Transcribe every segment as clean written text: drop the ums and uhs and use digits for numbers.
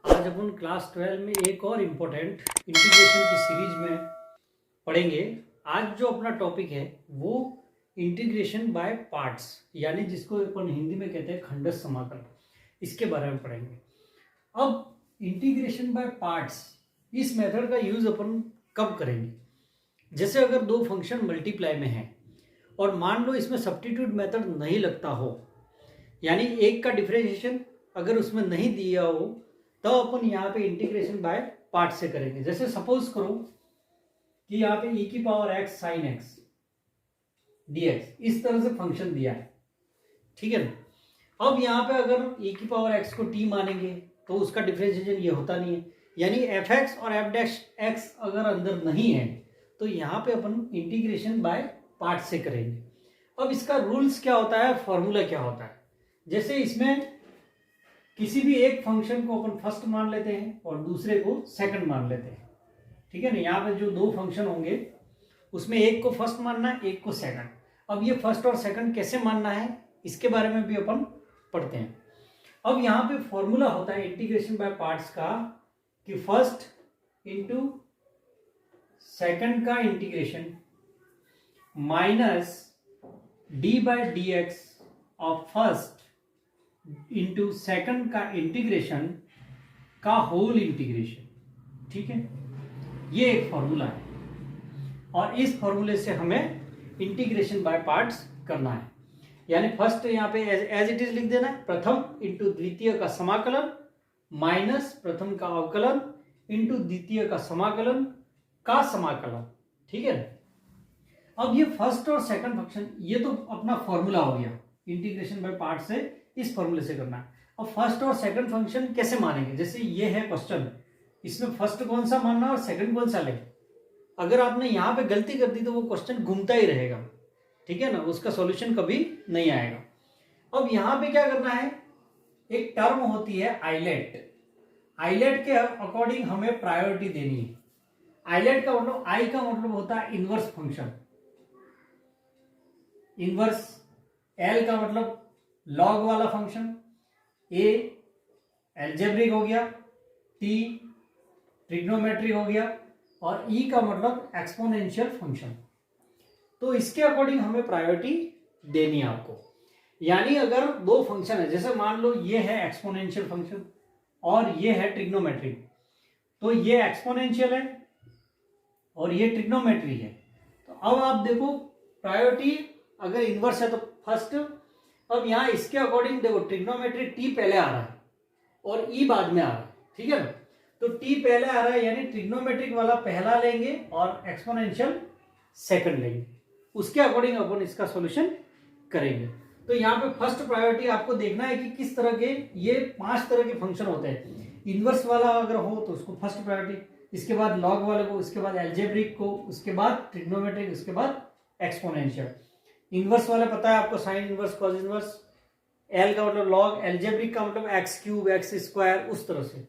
आज अपन क्लास 12 में एक और इम्पोर्टेंट इंटीग्रेशन की सीरीज में पढ़ेंगे। आज जो अपना टॉपिक है वो इंटीग्रेशन बाय पार्ट्स, यानी जिसको अपन हिंदी में कहते हैं खंडस समाकल, इसके बारे में पढ़ेंगे। अब इंटीग्रेशन बाय पार्ट्स, इस मेथड का यूज अपन कब करेंगे? जैसे अगर दो फंक्शन मल्टीप्लाई में हैं और मान लो इसमें सब्स्टिट्यूट मेथड नहीं लगता हो, यानी एक का डिफरेंशिएशन अगर उसमें नहीं दिया हो, तो अपन यहाँ पे इंटीग्रेशन बाय पार्ट से करेंगे। जैसे सपोज करो कि यहाँ पे e की power x sine x dx इस तरह से फंक्शन दिया है, ठीक है ना। अब यहाँ पे अगर e की पावर x को t मानेंगे तो उसका डिफरेंशिएशन ये होता नहीं है, यानी fx और f' अगर अंदर नहीं है तो यहाँ पे अपन इंटीग्रेशन बाय पार्ट से करेंगे। अब इसका रूल्स क्या होता है, फॉर्मूला क्या होता है? जैसे इसमें किसी भी एक फंक्शन को अपन फर्स्ट मान लेते हैं और दूसरे को सेकंड मान लेते हैं, ठीक है ना। यहाँ पे जो दो फंक्शन होंगे उसमें एक को फर्स्ट मानना है, एक को सेकंड। अब ये फर्स्ट और सेकंड कैसे मानना है इसके बारे में भी अपन पढ़ते हैं। अब यहाँ पे फॉर्मूला होता है इंटीग्रेशन बाय पार्ट्स का कि फर्स्ट इंटू सेकंड का integration minus d by d x of first into second का इंटीग्रेशन का होल इंटीग्रेशन, ठीक है। ये एक फॉर्मूला है और इस फॉर्मूले से हमें इंटीग्रेशन बाय पार्ट्स करना है। यानी फर्स्ट यहाँ पे एज इट इज लिख देना है, प्रथम इंटू द्वितीय का समाकलन माइनस प्रथम का अवकलन इंटू द्वितीय का समाकलन, ठीक है। अब ये फर्स्ट और सेकंड फंक्शन, ये तो अपना फॉर्मूला हो गया इंटीग्रेशन बाय पार्ट से, इस फॉर्मूले से करना है। अब फर्स्ट और सेकंड फंक्शन कैसे मानेंगे? जैसे ये है क्वेश्चन, इसमें फर्स्ट कौन सा मानना और सेकंड कौन सा ले। अगर आपने यहाँ पे गलती कर दी तो वो क्वेश्चन घूमता ही रहेगा, ठीक है ना, उसका सॉल्यूशन कभी नहीं आएगा। अब यहाँ पे क्या करना है, एक टर्म होती है आइलेट, आइलेट के अकॉर्डिंग हमें प्रायोरिटी देनी है। आइलेट का मतलब, आई का मतलब होता है इनवर्स फंक्शन, इनवर्स, एल का मतलब लॉग वाला फंक्शन, ए एल्जेब्रिक हो गया, टी ट्रिग्नोमेट्रिक हो गया और ई का मतलब एक्सपोनेंशियल फंक्शन। तो इसके अकॉर्डिंग हमें प्रायोरिटी देनी है आपको। यानी अगर दो फंक्शन है, जैसे मान लो ये है एक्सपोनेंशियल फंक्शन और ये है ट्रिग्नोमेट्रिक, तो ये एक्सपोनेंशियल है और ये ट्रिग्नोमेट्री है। तो अब आप देखो प्रायोरिटी अगर इनवर्स है तो फर्स्ट। अब यहाँ इसके अकॉर्डिंग देखो, ट्रिग्नोमेट्रिक टी पहले आ रहा है और ई बाद में आ रहा है, ठीक है ना। तो टी पहले आ रहा है यानी ट्रिग्नोमेट्रिक वाला पहला लेंगे और एक्सपोनेंशियल सेकंड लेंगे, उसके अकॉर्डिंग अपन इसका सॉल्यूशन करेंगे। तो यहाँ पे फर्स्ट प्रायोरिटी आपको देखना है कि किस तरह के, ये 5 तरह के फंक्शन होते हैं। इनवर्स वाला अगर हो तो उसको फर्स्ट प्रायोरिटी, इसके बाद लॉग वाले को, उसके बाद एल्जेब्रिक को, उसके बाद ट्रिग्नोमेट्रिक, उसके बाद एक्सपोनेंशियल। इनवर्स वाला पता है आपको, sine inverse, cos inverse, L का मतलब लॉग, एल्जेब्रिक का मतलब एक्स क्यूब, एक्स स्क्वायर, उस तरह से।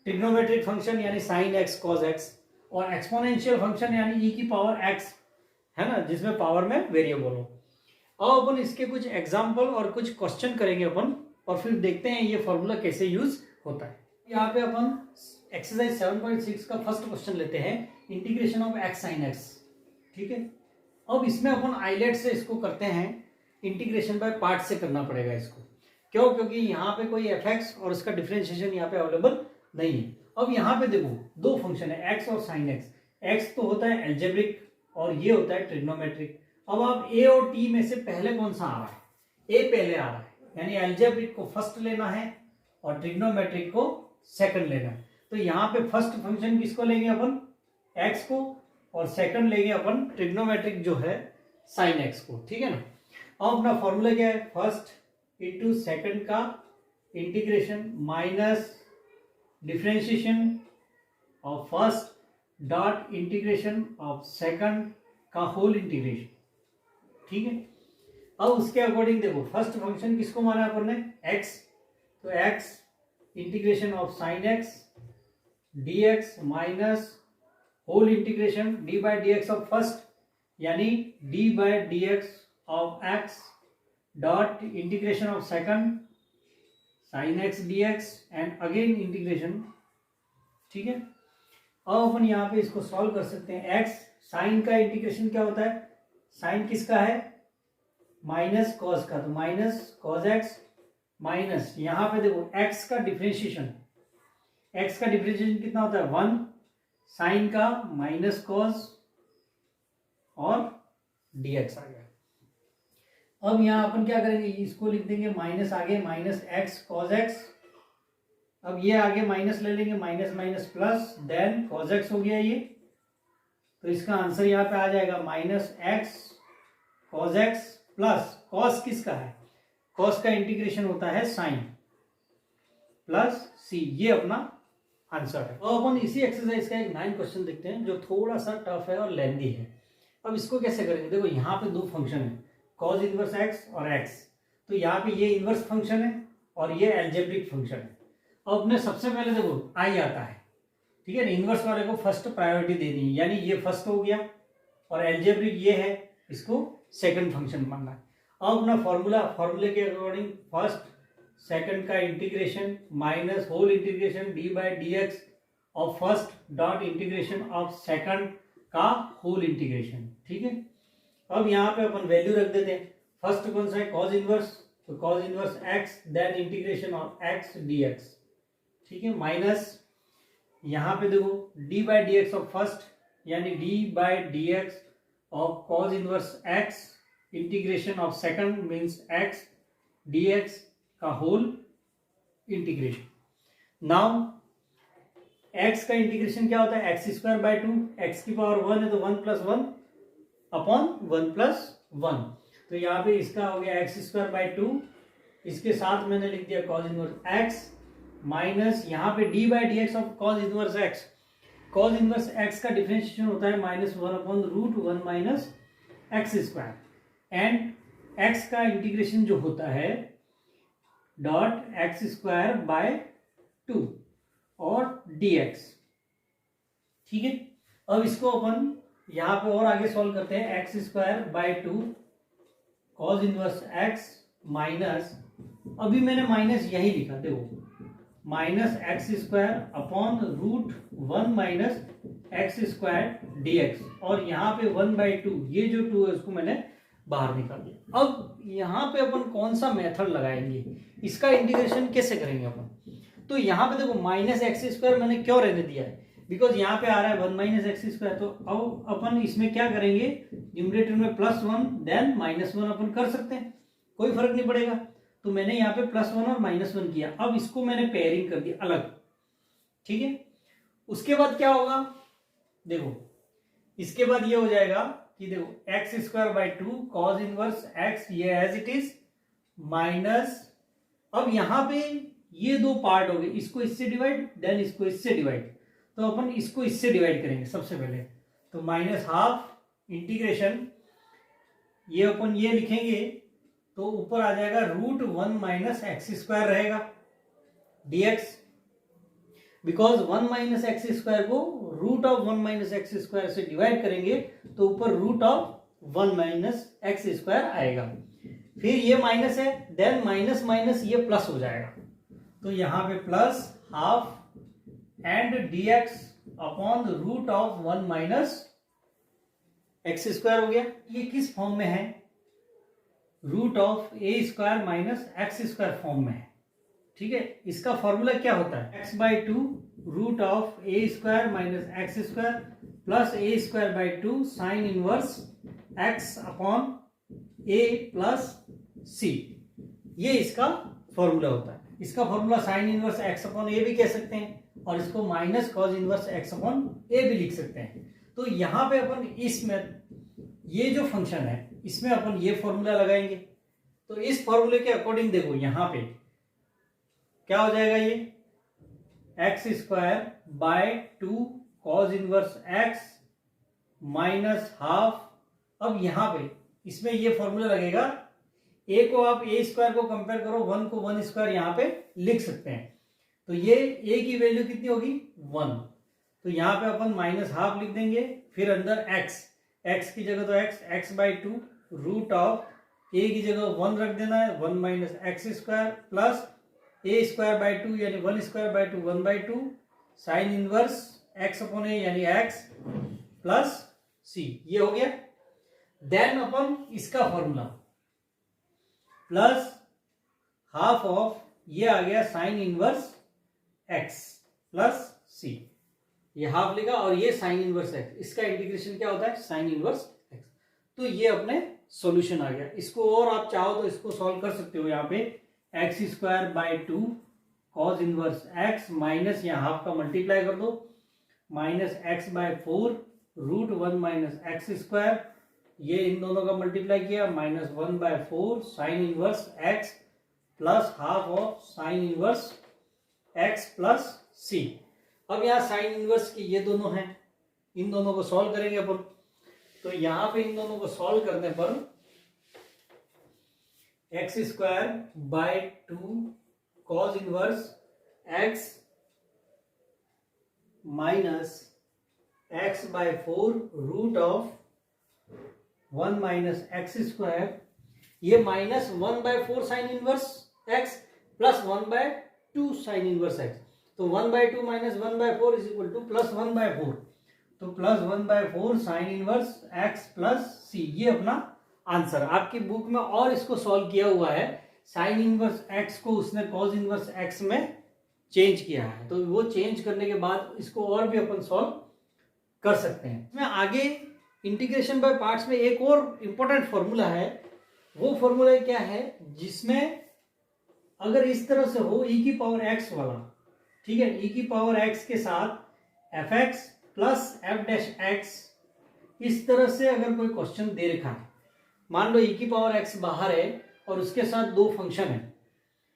ट्रिग्नोमेट्रिक फंक्शन यानी साइन एक्स, कॉस एक्स, और एक्सपोनेंशियल फंक्शन यानी ई की पावर एक्स, है ना, जिसमें पावर में वेरिएबल हो। अब अपन इसके कुछ एग्जाम्पल और कुछ क्वेश्चन करेंगे अपन, और फिर देखते हैं ये फॉर्मूला कैसे यूज होता है। यहाँ पे अपन एक्सरसाइज 7.6 का फर्स्ट क्वेश्चन लेते हैं, integration of x sine x, ठीक है। अब इसमें अपन आइलेट से इसको करते हैं, इंटीग्रेशन बाय पार्ट से करना पड़ेगा इसको। क्यों? क्योंकि यहाँ पे कोई fx और उसका डिफरेंशिएशन यहाँ पे अवेलेबल नहीं है। अब यहाँ पे देखो दो फंक्शन है x और साइन x, x तो होता है एल्जेब्रिक और ये होता है ट्रिग्नोमेट्रिक। अब आप a और t में से पहले कौन सा आ रहा है? a पहले आ रहा है, यानी एल्जेब्रिक को फर्स्ट लेना है और ट्रिग्नोमेट्रिक को सेकंड लेना है। तो यहाँ पे फर्स्ट फंक्शन किसको लेंगे अपन? x को, और सेकंड लेंगे अपन ट्रिग्नोमेट्रिक जो है साइन एक्स को, ठीक है ना। अब अपना फॉर्मूला क्या है, फर्स्ट इंटू सेकंड का integration minus differentiation of first dot integration of second का होल इंटीग्रेशन, ठीक है। अब उसके अकॉर्डिंग देखो, फर्स्ट फंक्शन किसको माना अपन ने? x, तो x integration of sine x d x minus whole integration d by d x of first, यानी d by d x of x dot integration of second sine x d x and again integration. ठीक है, अब अपन यहाँ पे इसको solve कर सकते हैं। एक्स साइन का इंटीग्रेशन क्या होता है, साइन किसका है, माइनस कॉस का, तो माइनस कॉस एक्स माइनस यहाँ पे देखो एक्स का डिफरेंशिएशन, एक्स का डिफरेंशिएशन कितना होता है 1, साइन का माइनस कॉस और dx आ गया। अब यहाँ अपन क्या करेंगे, इसको लिख देंगे माइनस, आगे माइनस एक्स कॉस एक्स, अब ये आगे माइनस ले लेंगे, minus minus plus, then cos x हो गया ये, तो इसका आंसर यहाँ पे आ जाएगा minus x cos x plus cos किसका है, कॉस का इंटीग्रेशन होता है साइन प्लस सी, ये अपना आंसर है। अब अपन इसी एक्सरसाइज का एक 9 क्वेश्चन देखते हैं जो थोड़ा सा टफ है और लेंदी है। अब इसको कैसे करेंगे, देखो यहाँ पे 2 फंक्शन है, कॉस इनवर्स एक्स और एक्स, तो यहाँ पे ये इनवर्स फंक्शन है और ये एल्जेब्रिक फंक्शन है। अब अपने सबसे पहले देखो आई आता है, ठीक है ना, इनवर्स वाले को फर्स्ट प्रायोरिटी देनी है, यानी ये फर्स्ट हो गया और एल्जेब्रिक ये है, इसको सेकंड फंक्शन मानना है। अब अपना फॉर्मूले के अकॉर्डिंग फर्स्ट सेकंड का integration minus whole integration d by d x of first dot integration of second का होल इंटीग्रेशन। ठीक है, अब यहाँ पे अपन वैल्यू रख देते हैं, फर्स्ट कौन सा है कॉस इनवर्स, तो cos inverse x then integration of x d x. ठीक है, माइनस यहाँ पे देखो d by d x of first, यानी d by d x of cos inverse x integration of second means x d x का whole integration. Now x का integration क्या होता है, एक्स स्क्वायर बाय 2, एक्स की पावर 1 है तो 1 plus 1 upon 1 plus 1, तो यहाँ पे इसका हो गया एक्स स्क्वायर बाय 2, इसके साथ मैंने लिख दिया कॉस इनवर्स एक्स माइनस यहाँ पे d by d x of cos inverse x, cos inverse x का डिफरेंशिएशन होता है minus 1 upon root 1 minus x square, and x का इंटीग्रेशन जो होता है डॉट एक्स स्क्वायर बाय 2 और dx। ठीक है, अब इसको अपन यहाँ पे और आगे सॉल्व करते हैं, x square by 2 cos inverse x minus, अभी मैंने माइनस यही लिखा देखो, minus x square upon root 1 minus x square dx, और यहाँ पे 1/2, ये जो 2 है उसको मैंने बाहर निकाल दिया। अब यहाँ पे अपन कौन सा मेथड लगाएंगे, इसका इंटीग्रेशन कैसे करेंगे अपन, तो यहाँ पे देखो माइनस एक्स स्क्वायर मैंने क्यों रहने दिया है, बिकॉज यहाँ पे आ रहा है 1 माइनस एक्स स्क्वायर, तो अब अपन इसमें क्या करेंगे, न्यूमरेटर में +1 देन -1 अपन कर सकते हैं, कोई फर्क नहीं पड़ेगा, तो मैंने यहाँ पे +1 और -1 किया। अब इसको मैंने पेयरिंग कर दिया अलग। ठीक है, उसके बाद क्या होगा, देखो इसके बाद ये हो जाएगा कि देखो x square by 2 cos inverse x, ये एज इट इज माइनस, अब यहाँ पे ये 2 पार्ट हो गए, इसको इससे डिवाइड देन इसको इससे डिवाइड, तो अपन इसको इससे डिवाइड करेंगे सबसे पहले, तो -12 इंटीग्रेशन, ये अपन ये लिखेंगे तो ऊपर आ जाएगा रूट 1 माइनस एक्स स्क्वायर रहेगा dx, because 1 minus x square को root of 1 minus x square से डिवाइड करेंगे तो ऊपर root of 1 minus x square आएगा, फिर ये माइनस है देन माइनस माइनस ये प्लस हो जाएगा, तो यहाँ पे +12 and dx upon root of 1 minus x square हो गया। ये किस फॉर्म में है, root of a square minus x square form में है। ठीक है, इसका फॉर्मूला क्या होता है, x/2 root of a square minus x square plus a square by 2 sine inverse x upon a plus c, ये इसका फॉर्मूला होता है। इसका formula sine inverse x upon a भी कह सकते हैं और इसको minus cos inverse x upon a भी लिख सकते हैं। तो यहाँ पे अपन इसमें ये जो फंक्शन है इसमें अपन ये फॉर्मूला लगाएंगे, तो इस फॉर्मूले के अकॉर्डिंग देखो यहाँ पे क्या हो जाएगा, ये x square by 2 cos inverse x -12, अब यहाँ पे इसमें ये फॉर्मूला लगेगा, ए को आप ए स्क्वायर को कंपेयर करो, 1 को 1 स्क्वायर यहाँ पे लिख सकते हैं, तो ये ए की वैल्यू कितनी होगी 1, तो यहाँ पे अपन -12 लिख देंगे, फिर अंदर एक्स की जगह तो x/2 रूट ऑफ ए की जगह 1 रख देना है, 1 minus x square plus a square by two यानी 1 square by two 1/2 sine inverse x upon a यानी एक्स प्लस सी, ये हो गया। देन अपन इसका फॉर्मूला प्लस हाफ ऑफ ये आ गया sign inverse x plus c, ये हाफ लिखा और ये साइन इनवर्स एक्स, इसका इंटीग्रेशन क्या होता है साइन इनवर्स एक्स। तो ये अपने सॉल्यूशन आ गया। इसको और आप चाहो तो इसको सॉल्व कर सकते हो। यहाँ पे x square by two cos inverse x minus यहाँ हाफ का मल्टीप्लाई कर दो minus x by 4 √1 minus x square, ये इन दोनों का मल्टीप्लाई किया minus 1/4 sine inverse x plus half of sine inverse x plus c. अब यहाँ साइन इनवर्स की ये दोनों हैं, इन दोनों को सॉल्व करेंगे अपन। तो यहाँ पे इन दोनों को सॉल्व करने पर x square by 2 cos inverse x minus x by 4 √1 minus x square, ये minus 1/4 sine inverse x plus 1/2 sine inverse x. तो 1/2 minus 1/4 is equal to plus 1/4, तो plus 1/4 sine inverse x plus c, ये अपना answer. आपकी book में और इसको solve किया हुआ है, साइन इनवर्स एक्स को उसने कॉस इनवर्स एक्स में चेंज किया है, तो वो चेंज करने के बाद इसको और भी अपन सॉल्व कर सकते हैं। इसमें आगे इंटीग्रेशन बाय पार्ट्स में एक और इंपॉर्टेंट फॉर्मूला है। वो फॉर्मूला क्या है, जिसमें अगर इस तरह से हो e की पावर x वाला, ठीक है, e की पावर x के साथ fx plus f dash x, इस तरह से अगर कोई क्वेश्चन दे रखा है, मान लो e की पावर x बाहर है और उसके साथ दो फंक्शन है,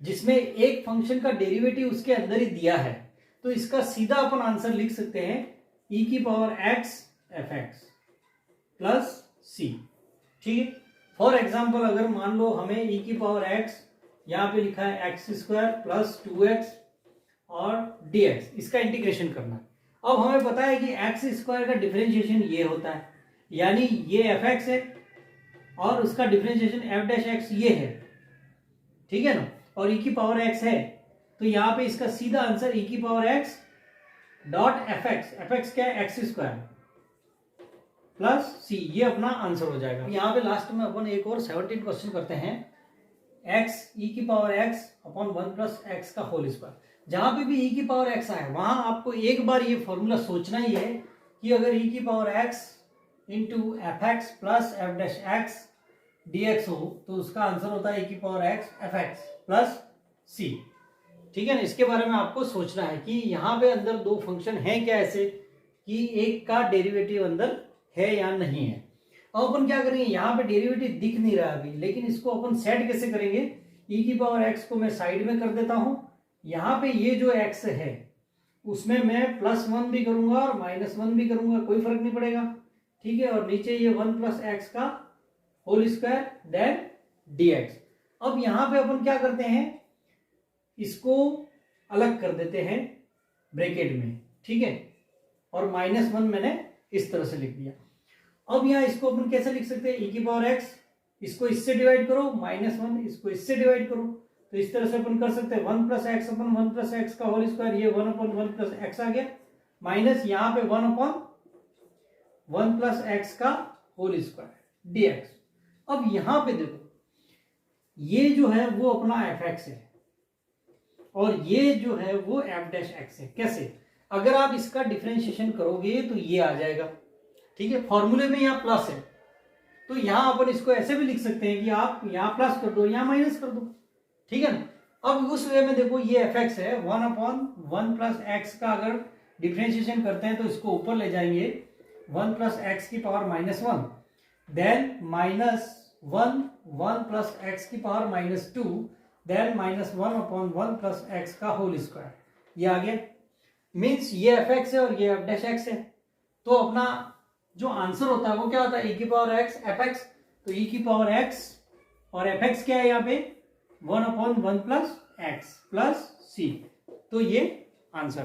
जिसमें एक फंक्शन का डेरिवेटिव उसके अंदर ही दिया है, तो इसका सीधा अपन आंसर लिख सकते हैं e की power x fx plus c, ठीक है। फॉर एग्जाम्पल अगर मान लो हमें e की पावर x, यहाँ पे लिखा है एक्स स्क्वायर प्लस 2x और dx, इसका इंटीग्रेशन करना है। अब हमें पता है कि एक्स स्क्वायर का डिफरेंशिएशन ये होता है, यानी ये fx है और उसका डिफरेंशिएशन f डैश x ये है, ठीक है ना, और e की पावर x है, तो यहाँ पे इसका सीधा आंसर e की पावर x डॉट fx क्या है एक्स स्क्वायर प्लस सी, ये अपना आंसर हो जाएगा। यहाँ पे लास्ट में अपन एक और 17 क्वेश्चन करते हैं, x e की power x upon 1 plus x का होल स्क्वायर। जहां पे भी e की पावर x आए वहां आपको एक बार ये फॉर्मूला सोचना ही है कि अगर e की power x into F x plus F dash x dx हो तो उसका आंसर होता है e की power x fx plus c, ठीक है ना। इसके बारे में आपको सोचना है कि यहाँ पे अंदर दो फंक्शन हैं क्या, ऐसे कि एक का डेरिवेटिव अंदर है या नहीं है। अब अपन क्या करेंगे, यहाँ पे डेरिवेटिव दिख नहीं रहा अभी, लेकिन इसको अपन सेट कैसे करेंगे, e की पावर x को मैं साइड में कर देता हूं, यहाँ पे ये जो x है उसमें मैं +1 भी करूंगा और -1 भी करूंगा, कोई फर्क नहीं पड़ेगा, ठीक है। और नीचे ये 1 प्लस एक्स का होल स्क्वायर देन dx। अब यहाँ पे अपन क्या करते हैं, इसको अलग कर देते हैं ब्रैकेट में, ठीक है, और -1 मैंने इस तरह से लिख दिया। अब यहाँ इसको अपन कैसे लिख सकते हैं, e की पावर x, इसको इससे डिवाइड करो, -1 इसको इससे डिवाइड करो, तो इस तरह से अपन कर सकते हैं 1 plus x upon 1 plus x का होल स्क्वायर, ये 1/1 प्लस एक्स आ गया, माइनस यहाँ पे 1/1 प्लस एक्स का होल स्क्वायर dx। अब यहाँ पे देखो ये जो है वो अपना fx है और ये जो है वो f डैश x है। कैसे, अगर आप इसका डिफरेंशिएशन करोगे तो ये आ जाएगा, ठीक है। फॉर्मूले में यहाँ प्लस है तो यहाँ अपन इसको ऐसे भी लिख सकते हैं कि आप यहाँ प्लस कर दो यहाँ माइनस कर दो, ठीक है ना। अब उस वे में देखो ये fx है, 1/1 प्लस एक्स का अगर डिफरेंशिएशन करते हैं तो इसको ऊपर ले जाएंगे 1 प्लस एक्स की पावर -1, देन -1 प्लस एक्स की पावर -2, देन -1/1 प्लस एक्स का होल स्क्वायर, ये आ गया। मीन्स ये fx है और ये f डैश x है, तो अपना जो आंसर होता है वो क्या होता है, e की पावर x fx, तो e की पावर x और fx क्या है यहाँ पे 1/1 प्लस x प्लस c, तो ये आंसर।